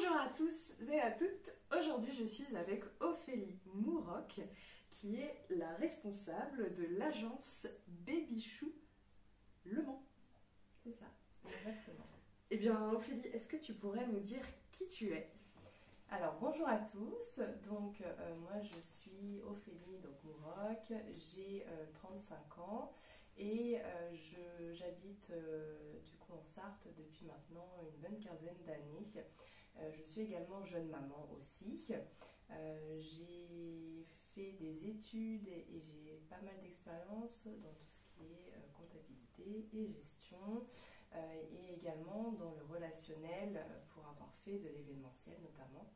Bonjour à tous et à toutes. Aujourd'hui, je suis avec Ophélie Mouroc, qui est la responsable de l'agence Babychou Le Mans. C'est ça, exactement. Eh bien, Ophélie, est-ce que tu pourrais nous dire qui tu es? Alors, bonjour à tous. Donc, moi, je suis Ophélie Mouroc, j'ai 35 ans et j'habite du coup en Sarthe depuis maintenant une bonne quinzaine d'années. Je suis également jeune maman aussi. J'ai fait des études et j'ai pas mal d'expérience dans tout ce qui est comptabilité et gestion. Et également dans le relationnel pour avoir fait de l'événementiel notamment.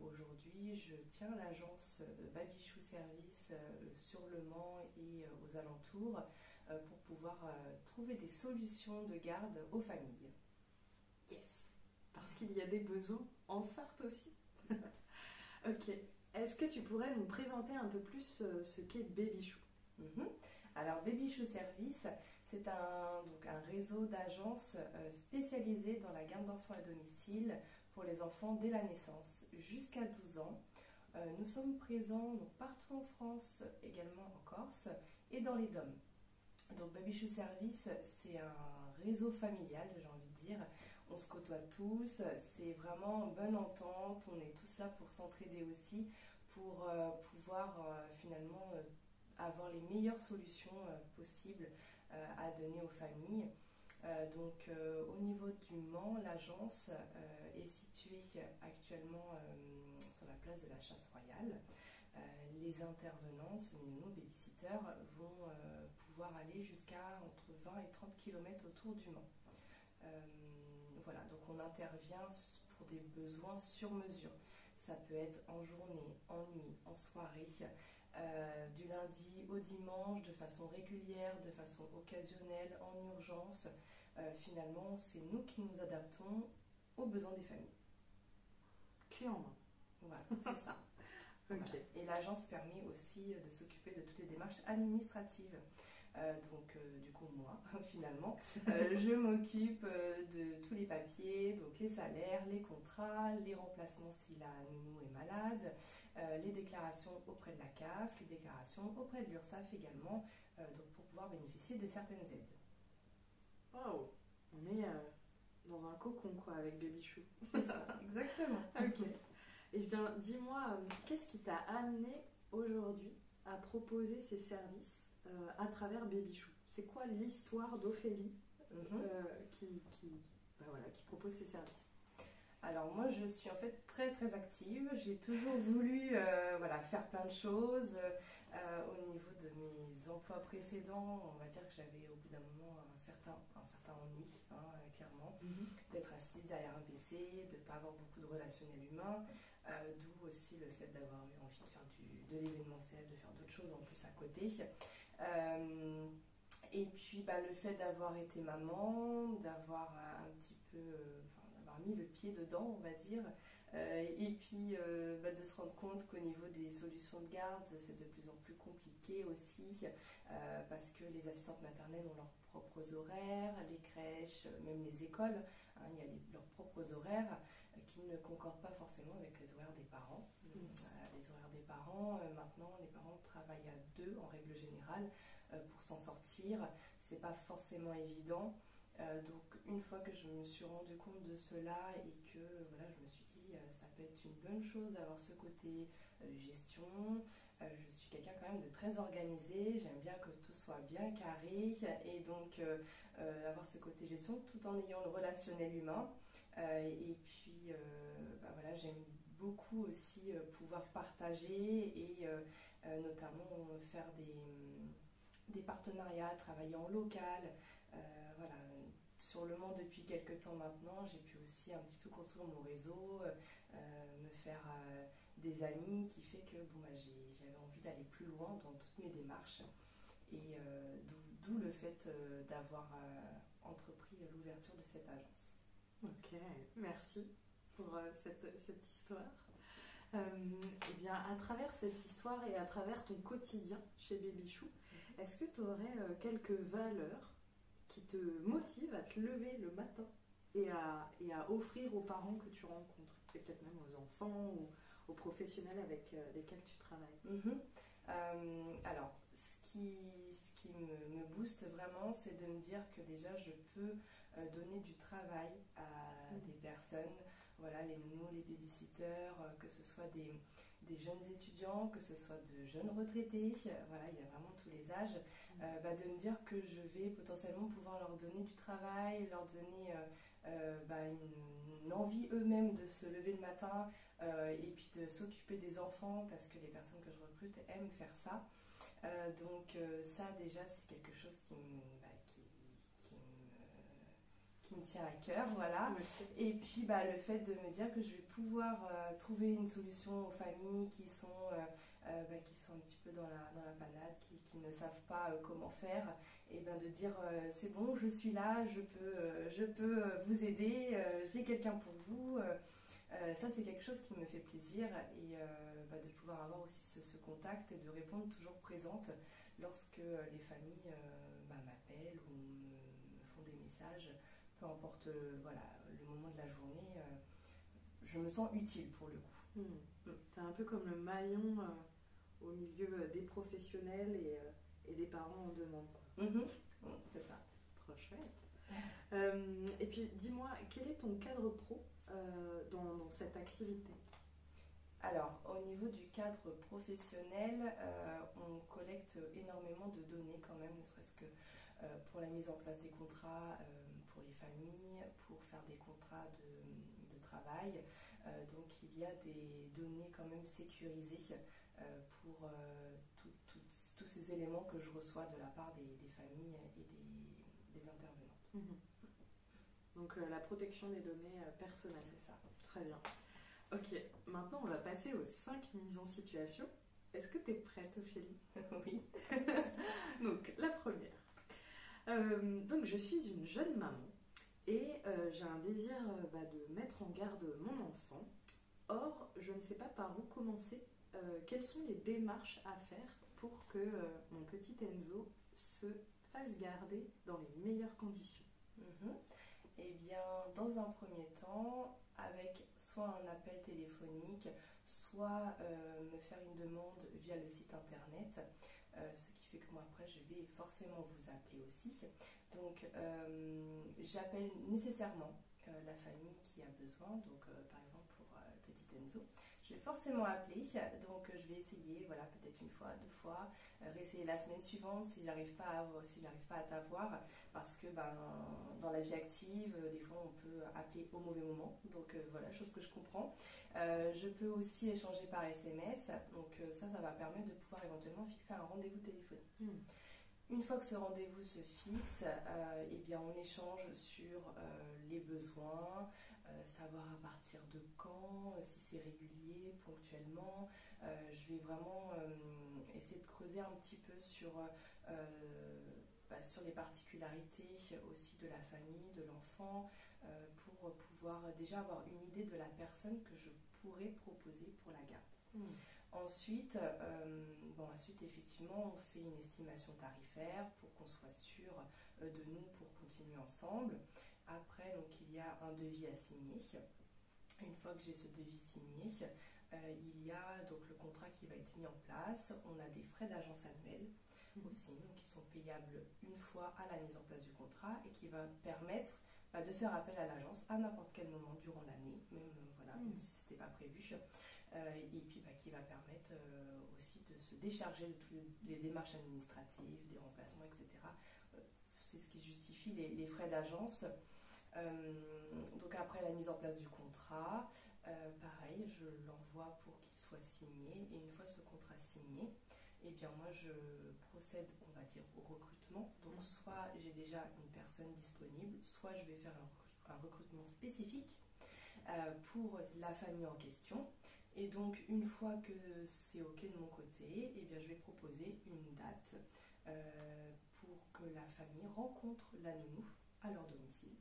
Aujourd'hui, je tiens l'agence Babychou Service sur Le Mans et aux alentours pour pouvoir trouver des solutions de garde aux familles. Yes. Parce qu'il y a des besoins en Sarthe aussi. Ok. Est-ce que tu pourrais nous présenter un peu plus ce qu'est Babychou? Alors, Babychou Service, c'est un réseau d'agences spécialisées dans la garde d'enfants à domicile pour les enfants dès la naissance jusqu'à 12 ans. Nous sommes présents partout en France, également en Corse et dans les DOM. Donc Babychou Service, c'est un réseau familial, j'ai envie de dire. On se côtoie tous, c'est vraiment bonne entente, on est tous là pour s'entraider aussi, pour pouvoir finalement avoir les meilleures solutions possibles à donner aux familles. Au niveau du Mans, l'agence est située actuellement sur la place de la Chasse Royale. Les intervenants, nos babysitters, vont pouvoir aller jusqu'à entre 20 et 30 km autour du Mans. Voilà, donc on intervient pour des besoins sur mesure. Ça peut être en journée, en nuit, en soirée, du lundi au dimanche, de façon régulière, de façon occasionnelle, en urgence. Finalement, c'est nous qui nous adaptons aux besoins des familles. Clé en main. Voilà, c'est ça. Ok. Voilà. Et l'agence permet aussi de s'occuper de toutes les démarches administratives. Du coup, moi, finalement, je m'occupe de tous les papiers, donc les salaires, les contrats, les remplacements si la nounou est malade, les déclarations auprès de la CAF, les déclarations auprès de l'URSSAF également, pour pouvoir bénéficier de certaines aides. Waouh, on est dans un cocon quoi avec Babychou. C'est ça, exactement. Ok. Eh bien, dis-moi, qu'est-ce qui t'a amené aujourd'hui à proposer ces services à travers Babychou? C'est quoi l'histoire d'Ophélie qui propose ces services? Alors moi je suis en fait très très active, j'ai toujours voulu faire plein de choses. Au niveau de mes emplois précédents, on va dire que j'avais au bout d'un moment un certain ennui, clairement, d'être assise derrière un PC, de ne pas avoir beaucoup de relationnel humain, d'où aussi le fait d'avoir eu envie de faire de l'événementiel, de faire d'autres choses en plus à côté. Et puis le fait d'avoir été maman, d'avoir un petit peu, d'avoir mis le pied dedans, on va dire, et puis de se rendre compte qu'au niveau des solutions de garde, c'est de plus en plus compliqué aussi, parce que les assistantes maternelles ont leurs propres horaires, les crèches, même les écoles, il y a leurs propres horaires qui ne concordent pas forcément avec les horaires des parents. Les horaires des parents, maintenant, les parents travaillent à deux en règle générale pour s'en sortir. C'est pas forcément évident. Donc une fois que je me suis rendu compte de cela et que je me suis dit ça peut être une bonne chose d'avoir ce côté gestion. Je suis quelqu'un quand même de très organisé, j'aime bien que tout soit bien carré et donc avoir ce côté gestion tout en ayant le relationnel humain. Et puis j'aime beaucoup aussi pouvoir partager et notamment faire des partenariats, travailler en local. Sur Le Mans depuis quelques temps maintenant, j'ai pu aussi un petit peu construire mon réseau, me faire des amis, qui fait que j'avais envie d'aller plus loin dans toutes mes démarches. Et d'où le fait d'avoir entrepris l'ouverture de cette agence. Ok, merci pour cette histoire. Eh bien, à travers cette histoire et à travers ton quotidien chez Babychou, est-ce que tu aurais quelques valeurs qui te motivent à te lever le matin et à offrir aux parents que tu rencontres, et peut-être même aux enfants ou aux professionnels avec lesquels tu travailles. Alors, ce qui me booste vraiment, c'est de me dire que déjà je peux donner du travail à des personnes, voilà, les nounous, les babysitters, que ce soit des jeunes étudiants, que ce soit de jeunes retraités, voilà, il y a vraiment tous les âges, de me dire que je vais potentiellement pouvoir leur donner du travail, leur donner une envie eux-mêmes de se lever le matin et puis de s'occuper des enfants, parce que les personnes que je recrute aiment faire ça. Donc ça déjà c'est quelque chose qui me tient à cœur, voilà. Et puis le fait de me dire que je vais pouvoir trouver une solution aux familles qui sont un petit peu dans la panade, qui ne savent pas comment faire, et de dire c'est bon, je suis là, je peux vous aider, j'ai quelqu'un pour vous. Ça c'est quelque chose qui me fait plaisir, et de pouvoir avoir aussi ce contact et de répondre toujours présente lorsque les familles m'appellent ou me font des messages, peu importe le moment de la journée, je me sens utile pour le coup. T'es un peu comme le maillon au milieu des professionnels et des parents en demande, quoi. C'est ça. Trop chouette. Et puis dis-moi, quel est ton cadre pro dans cette activité? Alors, au niveau du cadre professionnel, on collecte énormément de données quand même, ne serait-ce que pour la mise en place des contrats pour les familles, pour faire des contrats de travail. Donc, il y a des données quand même sécurisées pour tous ces éléments que je reçois de la part des familles et des intervenants. Donc, la protection des données personnelles. C'est ça. Très bien. Ok, maintenant on va passer aux 5 mises en situation. Est-ce que tu es prête, Ophélie? Oui. Donc, la première. Donc, je suis une jeune maman et j'ai un désir de mettre en garde mon enfant. Or, je ne sais pas par où commencer. Quelles sont les démarches à faire pour que mon petit Enzo se fasse garder dans les meilleures conditions? Eh bien, dans un premier temps, avec soit un appel téléphonique, soit me faire une demande via le site internet, ce qui fait que moi après je vais forcément vous appeler aussi. Donc j'appelle nécessairement la famille qui a besoin, donc par exemple pour petit Enzo, je vais forcément appeler, donc je vais essayer, voilà, peut-être une fois, 2 fois, réessayer la semaine suivante si j'arrive pas à t'avoir, parce que dans la vie active, des fois on peut appeler au mauvais moment, donc voilà, chose que je comprends. Je peux aussi échanger par SMS, donc ça va permettre de pouvoir éventuellement fixer un rendez-vous téléphonique. Une fois que ce rendez-vous se fixe, eh bien on échange sur les besoins, savoir à partir de quand, si c'est régulier, ponctuellement. Je vais vraiment essayer de creuser un petit peu sur les particularités aussi de la famille, de l'enfant, pour pouvoir déjà avoir une idée de la personne que je pourrais proposer pour la garde. Ensuite, effectivement, on fait une estimation tarifaire pour qu'on soit sûr de nous pour continuer ensemble. Après, donc, il y a un devis à signer. Une fois que j'ai ce devis signé, il y a donc le contrat qui va être mis en place. On a des frais d'agence annuels aussi, donc qui sont payables une fois à la mise en place du contrat et qui va permettre de faire appel à l'agence à n'importe quel moment durant l'année, même si ce n'était pas prévu. Et puis qui va permettre aussi de se décharger de toutes les démarches administratives, des remplacements, etc. C'est ce qui justifie les frais d'agence. Donc après la mise en place du contrat, pareil, je l'envoie pour qu'il soit signé, et une fois ce contrat signé, eh bien moi je procède, on va dire, au recrutement. Donc soit j'ai déjà une personne disponible, soit je vais faire un recrutement spécifique pour la famille en question. Et donc, une fois que c'est OK de mon côté, eh bien, je vais proposer une date pour que la famille rencontre la nounou à leur domicile,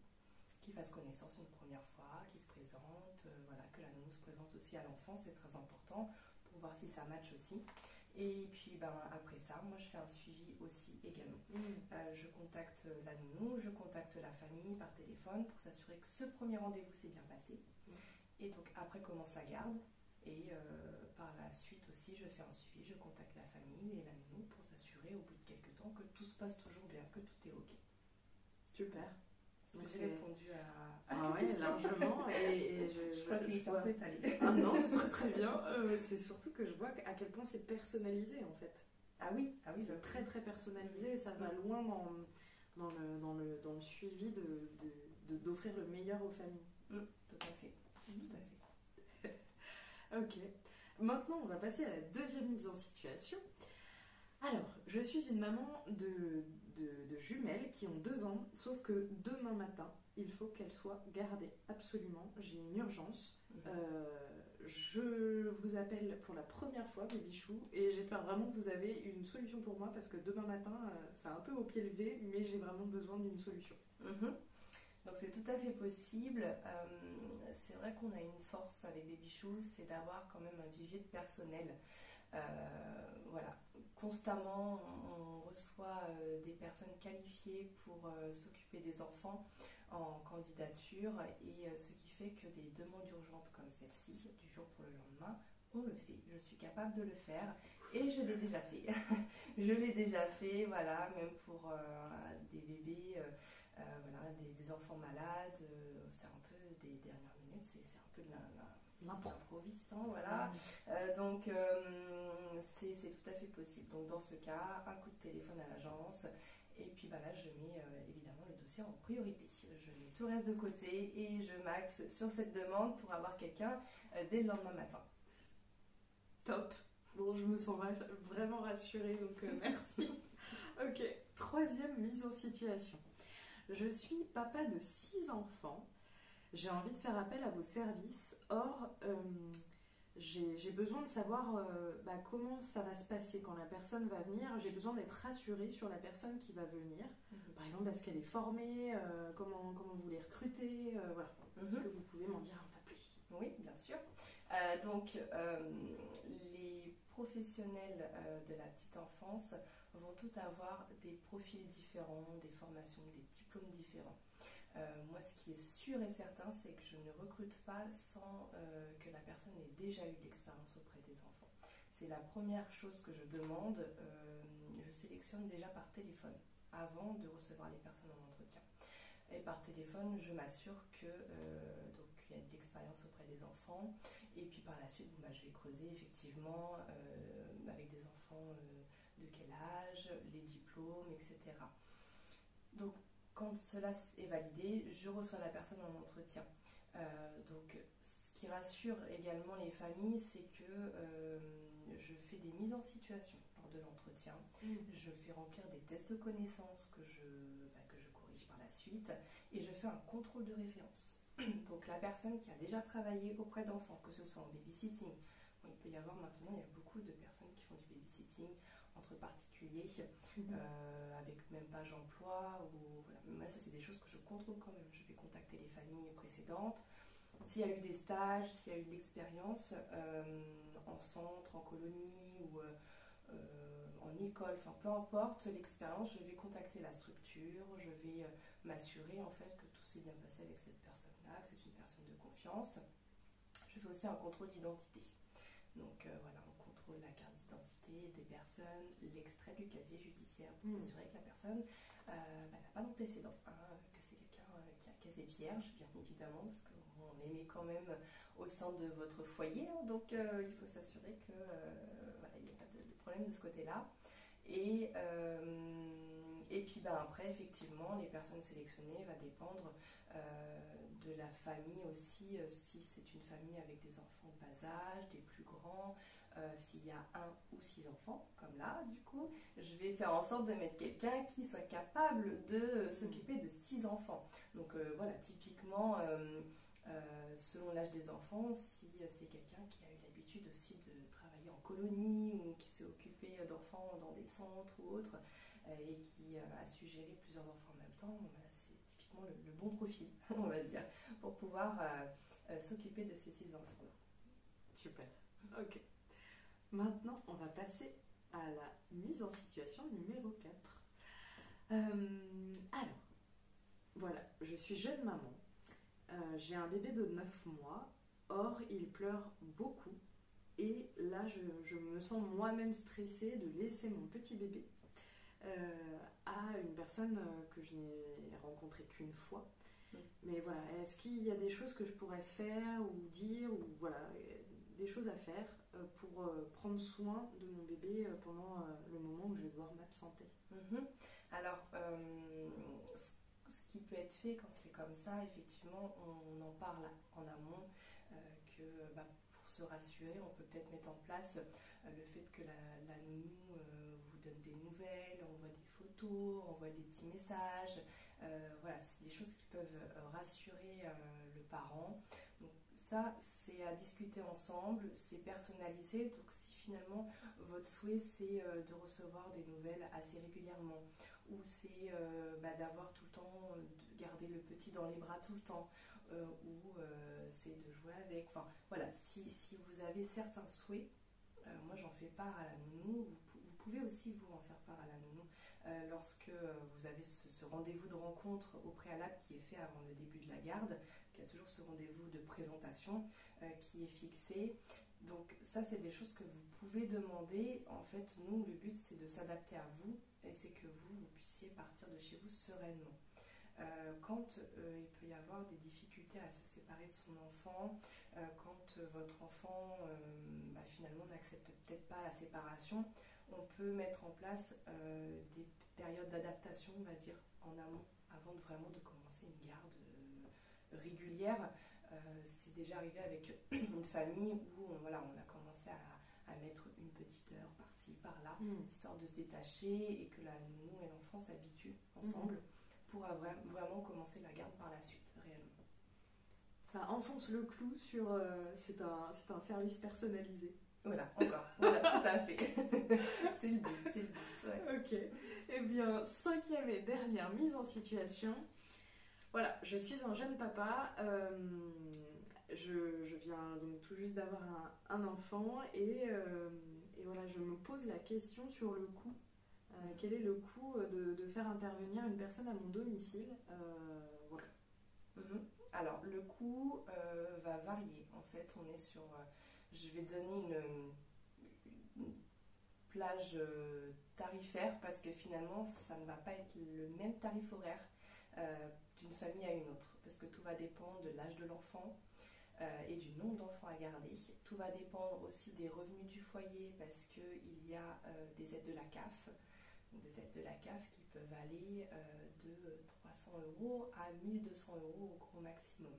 qu'ils fassent connaissance une première fois, qu'ils se présentent, que la nounou se présente aussi à l'enfant, c'est très important pour voir si ça match aussi. Et puis après ça, moi je fais un suivi aussi également. Je contacte la nounou, je contacte la famille par téléphone pour s'assurer que ce premier rendez-vous s'est bien passé. Et donc après commence la garde. Et par la suite aussi, je fais un suivi, je contacte la famille et la nounou pour s'assurer au bout de quelques temps que tout se passe toujours bien, que tout est OK. Super. Donc j'ai répondu à ah ouais, largement. Et je crois que je suis un peu étalée. Ah non, c'est très très bien. C'est surtout que je vois à quel point c'est personnalisé en fait. Ah oui, c'est très très personnalisé et ça va loin dans le suivi d'offrir le meilleur aux familles. Tout à fait. Tout à fait. Ok. Maintenant, on va passer à la deuxième mise en situation. Alors, je suis une maman de jumelles qui ont 2 ans, sauf que demain matin, il faut qu'elles soient gardées, absolument. J'ai une urgence. Je vous appelle pour la première fois, mes bichous, et j'espère vraiment que vous avez une solution pour moi, parce que demain matin, c'est un peu au pied levé, mais j'ai vraiment besoin d'une solution. Donc c'est tout à fait possible. C'est vrai qu'on a une force avec les bichous, c'est d'avoir quand même un vivier de personnel. Voilà, constamment on reçoit des personnes qualifiées pour s'occuper des enfants en candidature et ce qui fait que des demandes urgentes comme celle-ci, du jour pour le lendemain, on le fait. Je suis capable de le faire et je l'ai déjà fait. Je l'ai déjà fait, voilà, même pour des bébés, voilà, des enfants malades, c'est un peu des dernières minutes, c'est un peu de l'improviste, hein, voilà. Donc c'est tout à fait possible. Donc dans ce cas, un coup de téléphone à l'agence et puis là je mets évidemment le dossier en priorité. Je mets tout le reste de côté et je maxe sur cette demande pour avoir quelqu'un dès le lendemain matin. Top. Bon, je me sens vraiment rassurée, donc merci. Ok, troisième mise en situation. Je suis papa de 6 enfants. J'ai envie de faire appel à vos services. Or, j'ai besoin de savoir comment ça va se passer quand la personne va venir. J'ai besoin d'être rassurée sur la personne qui va venir. Par exemple, est-ce qu'elle est formée, comment vous les recrutez, voilà. Est-ce que vous pouvez m'en dire un peu plus? Oui, bien sûr. Donc, les professionnels de la petite enfance vont tout avoir des profils différents, des formations, des diplômes différents. Moi, ce qui est sûr et certain, c'est que je ne recrute pas sans que la personne ait déjà eu de l'expérience auprès des enfants. C'est la première chose que je demande. Je sélectionne déjà par téléphone avant de recevoir les personnes en entretien. Et par téléphone, je m'assure qu'il y a de l'expérience auprès des enfants. Et puis par la suite, je vais creuser effectivement avec des enfants de quel âge, les diplômes, etc. Donc, quand cela est validé, je reçois la personne en entretien. Donc, ce qui rassure également les familles, c'est que je fais des mises en situation lors de l'entretien. Je fais remplir des tests de connaissances que je corrige par la suite et je fais un contrôle de référence. Donc, la personne qui a déjà travaillé auprès d'enfants, que ce soit en babysitting, il peut y avoir maintenant, il y a beaucoup de personnes qui font du babysitting entre particuliers, avec même page emploi, ou voilà. Moi, ça c'est des choses que je contrôle quand même. Je vais contacter les familles précédentes, s'il y a eu des stages, s'il y a eu de l'expérience en centre, en colonie ou en école, enfin peu importe l'expérience, je vais contacter la structure, je vais m'assurer en fait que tout s'est bien passé avec cette personne-là, que c'est une personne de confiance. Je fais aussi un contrôle d'identité. Donc voilà, on contrôle la carte d'identité des personnes, l'extrait du casier judiciaire pour s'assurer que la personne n'a pas d'antécédent, que c'est quelqu'un qui a casier vierge, bien évidemment, parce qu'on les met quand même au sein de votre foyer, hein, donc il faut s'assurer que il n'y a pas de problème de ce côté-là. Et puis après, effectivement, les personnes sélectionnées va dépendre de la famille aussi, si c'est une famille avec des enfants de bas âge, des plus grands, s'il y a 1 ou 6 enfants, comme là, du coup, je vais faire en sorte de mettre quelqu'un qui soit capable de s'occuper de 6 enfants. Donc voilà, typiquement, selon l'âge des enfants, si c'est quelqu'un qui a eu l'habitude aussi de travailler en colonie ou qui s'est occupé d'enfants dans des centres ou autres, et qui a su gérer plusieurs enfants en même temps, c'est typiquement le bon profil, on va dire, pour pouvoir s'occuper de ces 6 enfants. Super, ok. Maintenant, on va passer à la mise en situation numéro 4. Alors, voilà, je suis jeune maman. J'ai un bébé de 9 mois. Or, il pleure beaucoup. Et là, je me sens moi-même stressée de laisser mon petit bébé à une personne que je n'ai rencontrée qu'une fois. Mais voilà, est-ce qu'il y a des choses que je pourrais faire ou dire, ou voilà, des choses à faire pour prendre soin de mon bébé pendant le moment où je vais devoir m'absenter? Alors, ce qui peut être fait quand c'est comme ça, effectivement, on en parle en amont, que pour se rassurer, on peut peut-être mettre en place le fait que la nounou vous donne des nouvelles, envoie des photos, envoie des petits messages. Voilà, c'est des choses qui peuvent rassurer le parent. Donc ça, c'est à discuter ensemble, c'est personnalisé. Donc si finalement votre souhait c'est de recevoir des nouvelles assez régulièrement, ou c'est d'avoir tout le temps, de garder le petit dans les bras tout le temps, ou c'est de jouer avec. Enfin voilà, si vous avez certains souhaits, moi j'en fais part à la nounou. Vous pouvez aussi vous en faire part à la nounou lorsque vous avez ce rendez-vous de rencontre au préalable qui est fait avant le début de la garde. Il y a toujours ce rendez-vous de présentation qui est fixé. Donc ça, c'est des choses que vous pouvez demander. En fait, nous, le but, c'est de s'adapter à vous et c'est que vous puissiez partir de chez vous sereinement. Quand il peut y avoir des difficultés à se séparer de son enfant, quand votre enfant finalement n'accepte peut-être pas la séparation, on peut mettre en place des périodes d'adaptation, on va dire, en amont, avant vraiment de commencer une garde régulière. C'est déjà arrivé avec une famille où on a commencé à mettre une petite heure par-ci, par-là, histoire de se détacher et que la nounou et l'enfant s'habituent ensemble pour vraiment commencer la garde par la suite, réellement. Ça enfonce le clou sur c'est un service personnalisé. Voilà, encore, voilà, tout à fait. C'est le but, ouais. Ok. Eh bien, 5e et dernière mise en situation. Voilà, je suis un jeune papa. Je viens donc tout juste d'avoir un enfant et voilà, je me pose la question sur le coût. Quel est le coût de faire intervenir une personne à mon domicile? Voilà. Alors, le coût va varier. En fait, on est sur... je vais donner une plage tarifaire parce que finalement, ça ne va pas être le même tarif horaire d'une famille à une autre. Parce que tout va dépendre de l'âge de l'enfant et du nombre d'enfants à garder. Tout va dépendre aussi des revenus du foyer parce qu'il y a des aides de la CAF. Des aides de la CAF qui peuvent aller de 300 € à 1200 € au gros maximum.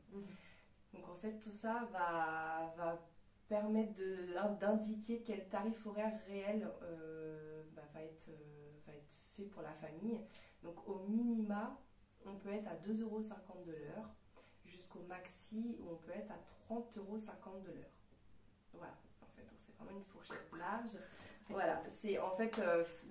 Donc en fait tout ça va permettre d'indiquer quel tarif horaire réel va être fait pour la famille. Donc au minima on peut être à 2,50 € de l'heure jusqu'au maxi où on peut être à 30,50 € de l'heure. Voilà, en fait c'est vraiment une fourchette large. Voilà, c'est en fait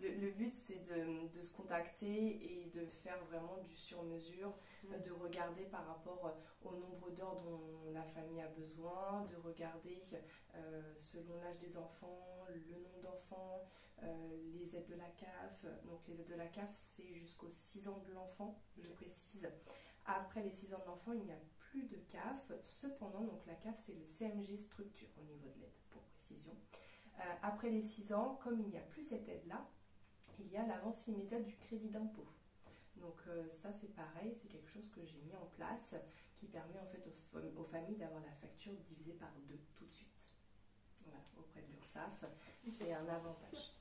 le but c'est de se contacter et de faire vraiment du sur-mesure, de regarder par rapport au nombre d'heures dont la famille a besoin, de regarder selon l'âge des enfants, le nombre d'enfants, les aides de la CAF. Donc les aides de la CAF c'est jusqu'aux 6 ans de l'enfant, je précise. Après les 6 ans de l'enfant il n'y a plus de CAF, cependant donc la CAF c'est le CMG structure au niveau de l'aide pour précision. Après les 6 ans, comme il n'y a plus cette aide-là, il y a l'avance immédiate du crédit d'impôt. Donc ça c'est pareil, c'est quelque chose que j'ai mis en place qui permet en fait aux familles d'avoir la facture divisée par 2 tout de suite. Voilà, auprès de l'URSSAF, c'est un avantage.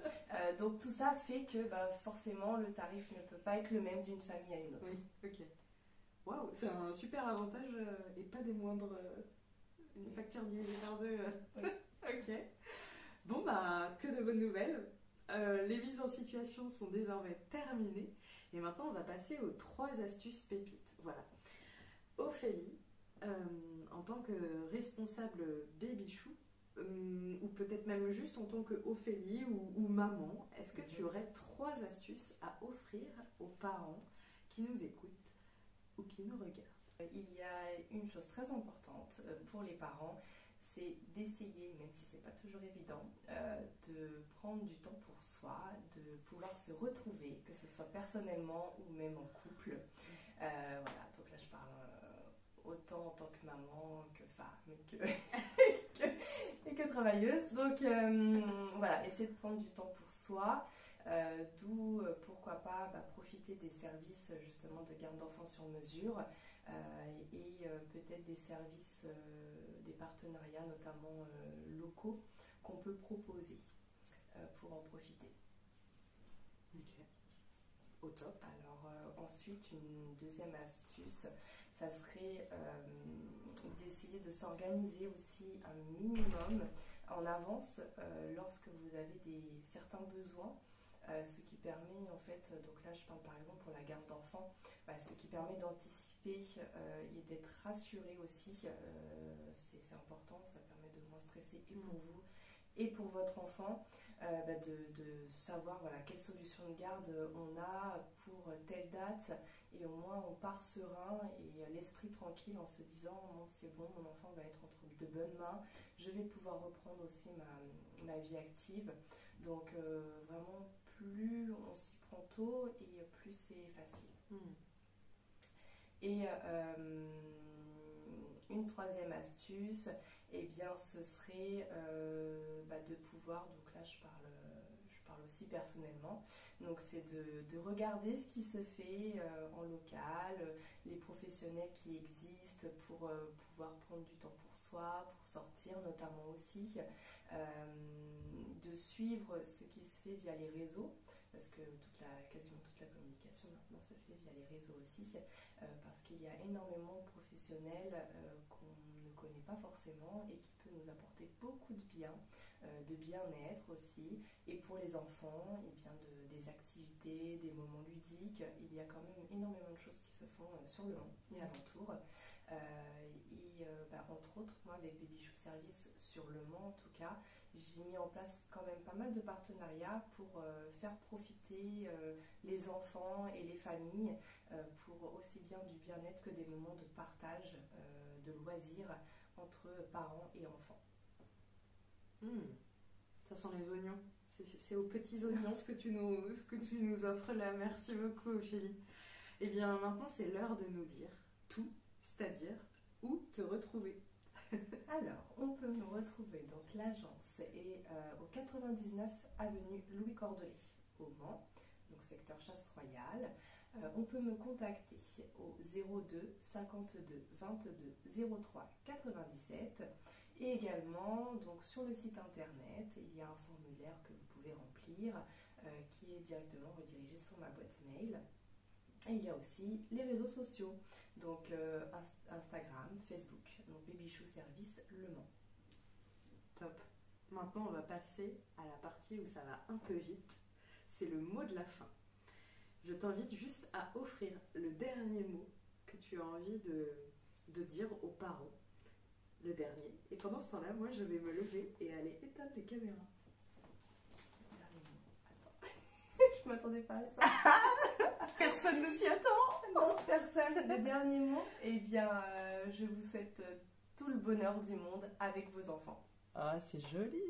Donc tout ça fait que forcément le tarif ne peut pas être le même d'une famille à une autre. Oui, ok. Waouh, c'est un super avantage et pas des moindres. Une facture divisée par 2. Oui. Ok. Bon, que de bonnes nouvelles. Les mises en situation sont désormais terminées. Et maintenant, on va passer aux 3 astuces pépites. Voilà. Ophélie, en tant que responsable baby-chou, ou peut-être même juste en tant que Ophélie ou maman, est-ce que tu aurais 3 astuces à offrir aux parents qui nous écoutent ou qui nous regardent? Il y a une chose très importante pour les parents, c'est d'essayer, même si c'est pas toujours évident, de prendre du temps pour soi, de pouvoir se retrouver, que ce soit personnellement ou même en couple. Voilà, donc là je parle autant en tant que maman que femme et que travailleuse. Donc voilà, essayer de prendre du temps pour soi, d'où pourquoi pas profiter des services justement de garde d'enfants sur mesure et peut-être des services, des partenariats notamment locaux qu'on peut proposer pour en profiter. Ok, au top. Alors ensuite, une deuxième astuce, ça serait d'essayer de s'organiser aussi un minimum en avance lorsque vous avez certains besoins, ce qui permet en fait, donc là je parle par exemple pour la garde d'enfants, ce qui permet d'anticiper et d'être rassuré aussi, c'est important, ça permet de moins stresser et pour vous et pour votre enfant, de savoir quelle solution de garde on a pour telle date, et au moins on part serein et l'esprit tranquille en se disant c'est bon, mon enfant va être entre de bonnes mains, je vais pouvoir reprendre aussi ma vie active. Donc vraiment plus on s'y prend tôt et plus c'est facile. Et une troisième astuce, eh bien, ce serait de pouvoir, donc là je parle aussi personnellement, donc c'est de regarder ce qui se fait en local, les professionnels qui existent pour pouvoir prendre du temps pour soi, pour sortir notamment aussi, de suivre ce qui se fait via les réseaux, parce que quasiment toute la communication maintenant se fait via les réseaux aussi, parce qu'il y a énormément de professionnels qu'on ne connaît pas forcément et qui peut nous apporter beaucoup de bien-être aussi, et pour les enfants, et bien des activités, des moments ludiques. Il y a quand même énormément de choses qui se font sur le Mans et alentour. Entre autres, moi avec Babychou Service sur le Mans en tout cas, j'ai mis en place quand même pas mal de partenariats pour faire profiter les enfants et les familles pour aussi bien du bien-être que des moments de partage, de loisirs entre parents et enfants. Ça sent les oignons. C'est aux petits oignons ce que tu nous offres là. Merci beaucoup Ophélie. Et bien maintenant c'est l'heure de nous dire tout, c'est-à-dire où te retrouver. Alors, on peut nous retrouver, donc l'agence est au 99 avenue Louis Cordelet au Mans, donc secteur Chasse-Royale. On peut me contacter au 02 52 22 03 97, et également donc sur le site internet il y a un formulaire que vous pouvez remplir qui est directement redirigé sur ma boîte mail. Et il y a aussi les réseaux sociaux, donc Instagram, Facebook, donc Babychou Service Le Mans. Top. Maintenant, on va passer à la partie où ça va un peu vite. C'est le mot de la fin. Je t'invite juste à offrir le dernier mot que tu as envie de dire aux parents. Le dernier. Et pendant ce temps-là, moi, je vais me lever et aller éteindre les caméras. Le dernier mot. Attends. Je m'attendais pas à ça. Personne ne s'y attend. Non, personne. Le dernier mot, eh bien, je vous souhaite tout le bonheur du monde avec vos enfants. Ah, c'est joli.